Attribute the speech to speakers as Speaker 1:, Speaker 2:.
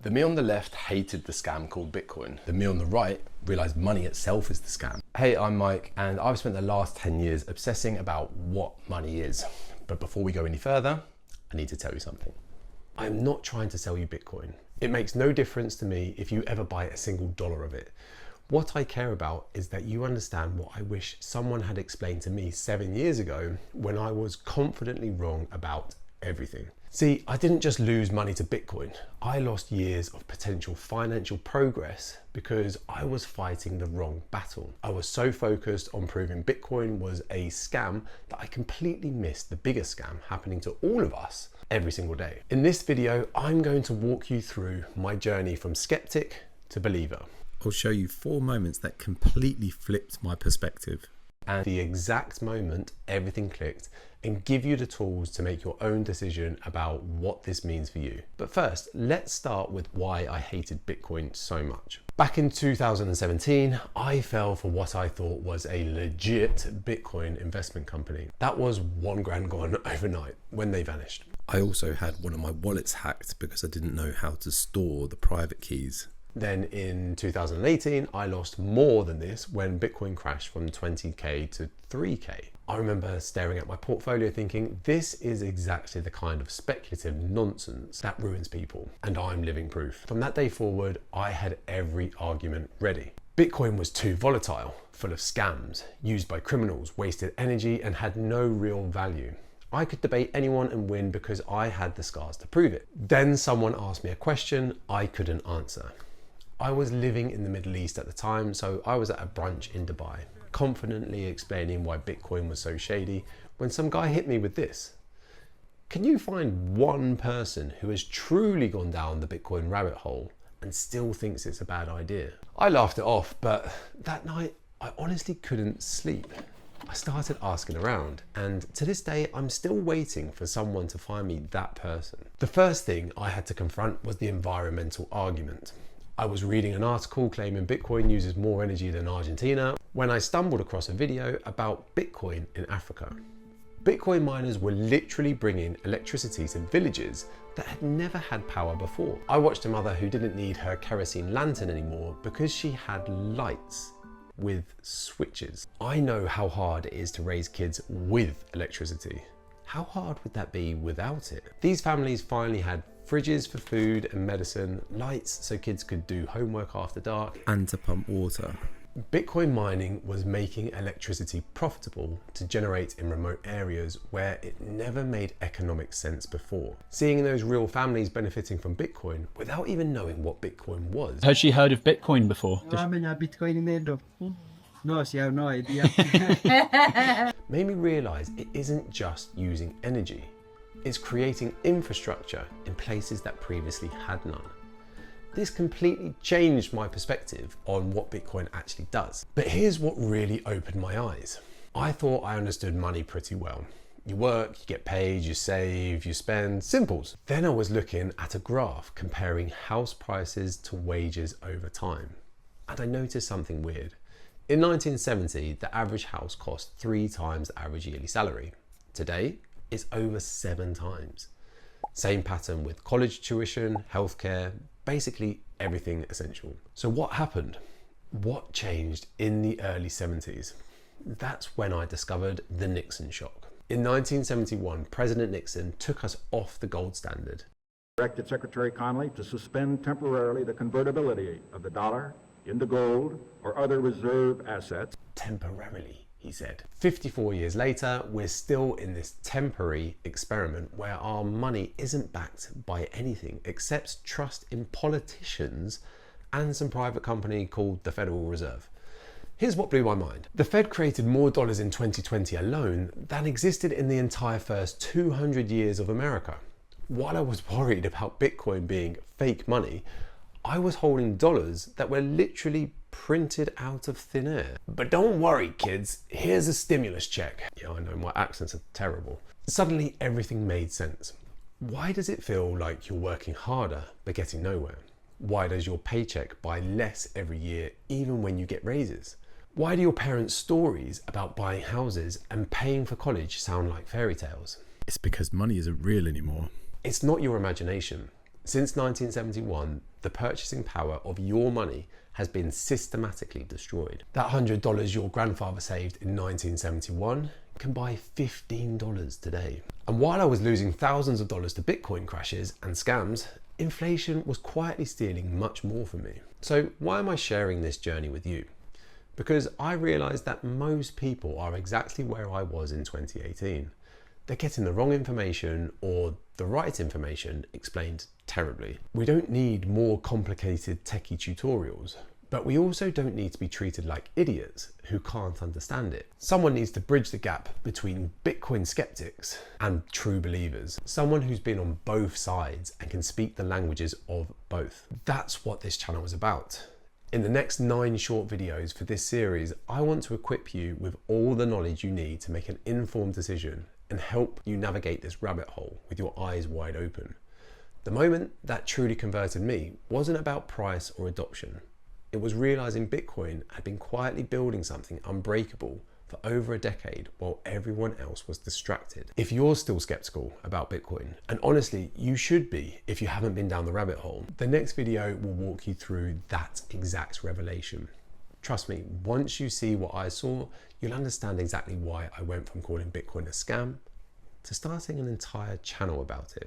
Speaker 1: The me on the left hated the scam called Bitcoin. The me on the right realized money itself is the scam. Hey, I'm Mike, and I've spent the last 10 years obsessing about what money is. But before we go any further, I need to tell you something. I'm not trying to sell you Bitcoin. It makes no difference to me if you ever buy a single dollar of it. What I care about is that you understand what I wish someone had explained to me 7 years ago when I was confidently wrong about everything. See, I didn't just lose money to Bitcoin. I lost years of potential financial progress because I was fighting the wrong battle. I was so focused on proving Bitcoin was a scam that I completely missed the bigger scam happening to all of us every single day. In this video, I'm going to walk you through my journey from skeptic to believer.
Speaker 2: I'll show you 4 moments that completely flipped my perspective.
Speaker 1: And the exact moment everything clicked, and give you the tools to make your own decision about what this means for you. But first, let's start with why I hated Bitcoin so much. Back in 2017, I fell for what I thought was a legit Bitcoin investment company. That was $1,000 gone overnight when they vanished.
Speaker 2: I also had one of my wallets hacked because I didn't know how to store the private keys.
Speaker 1: Then in 2018, I lost more than this when Bitcoin crashed from 20K to 3K. I remember staring at my portfolio thinking, this is exactly the kind of speculative nonsense that ruins people, and I'm living proof. From that day forward, I had every argument ready. Bitcoin was too volatile, full of scams, used by criminals, wasted energy, and had no real value. I could debate anyone and win because I had the scars to prove it. Then someone asked me a question I couldn't answer. I was living in the Middle East at the time, so I was at a brunch in Dubai, confidently explaining why Bitcoin was so shady, when some guy hit me with this. Can you find one person who has truly gone down the Bitcoin rabbit hole and still thinks it's a bad idea? I laughed it off, but that night I honestly couldn't sleep. I started asking around, and to this day, I'm still waiting for someone to find me that person. The first thing I had to confront was the environmental argument. I was reading an article claiming Bitcoin uses more energy than Argentina when I stumbled across a video about Bitcoin in Africa. Bitcoin miners were literally bringing electricity to villages that had never had power before. I watched a mother who didn't need her kerosene lantern anymore because she had lights with switches. I know how hard it is to raise kids with electricity. How hard would that be without it? These families finally had fridges for food and medicine, lights so kids could do homework after dark,
Speaker 2: and to pump water.
Speaker 1: Bitcoin mining was making electricity profitable to generate in remote areas where it never made economic sense before. Seeing those real families benefiting from Bitcoin without even knowing what Bitcoin was.
Speaker 3: Has she heard of Bitcoin before?
Speaker 4: No, she have no idea.
Speaker 1: Made me realize it isn't just using energy. It's creating infrastructure in places that previously had none. This completely changed my perspective on what Bitcoin actually does. But here's what really opened my eyes. I thought I understood money pretty well. You work, you get paid, you save, you spend, simples. Then I was looking at a graph comparing house prices to wages over time. And I noticed something weird. In 1970, the average house cost 3 times the average yearly salary. Today, it's over 7 times. Same pattern with college tuition, healthcare, basically everything essential. So what happened? What changed in the early 70s? That's when I discovered the Nixon shock. In 1971, President Nixon took us off the gold standard.
Speaker 5: Directed Secretary Connally to suspend temporarily the convertibility of the dollar into gold or other reserve assets.
Speaker 1: Temporarily, he said. 54 years later, we're still in this temporary experiment where our money isn't backed by anything except trust in politicians and some private company called the Federal Reserve. Here's what blew my mind. The Fed created more dollars in 2020 alone than existed in the entire first 200 years of America. While I was worried about Bitcoin being fake money, I was holding dollars that were literally printed out of thin air. But don't worry, kids, here's a stimulus check. Yeah, I know, my accents are terrible. Suddenly everything made sense. Why does it feel like you're working harder but getting nowhere? Why does your paycheck buy less every year even when you get raises? Why do your parents' stories about buying houses and paying for college sound like fairy tales?
Speaker 2: It's because money isn't real anymore.
Speaker 1: It's not your imagination. Since 1971, the purchasing power of your money has been systematically destroyed. That $100 your grandfather saved in 1971 can buy $15 today. And while I was losing thousands of dollars to Bitcoin crashes and scams, inflation was quietly stealing much more from me. So why am I sharing this journey with you? Because I realized that most people are exactly where I was in 2018. They're getting the wrong information or the right information explained terribly. We don't need more complicated techie tutorials, but we also don't need to be treated like idiots who can't understand it. Someone needs to bridge the gap between Bitcoin skeptics and true believers. Someone who's been on both sides and can speak the languages of both. That's what this channel is about. In the next 9 short videos for this series, I want to equip you with all the knowledge you need to make an informed decision and help you navigate this rabbit hole with your eyes wide open. The moment that truly converted me wasn't about price or adoption. It was realizing Bitcoin had been quietly building something unbreakable for over a decade while everyone else was distracted. If you're still skeptical about Bitcoin, and honestly, you should be if you haven't been down the rabbit hole, the next video will walk you through that exact revelation. Trust me, once you see what I saw, you'll understand exactly why I went from calling Bitcoin a scam to starting an entire channel about it.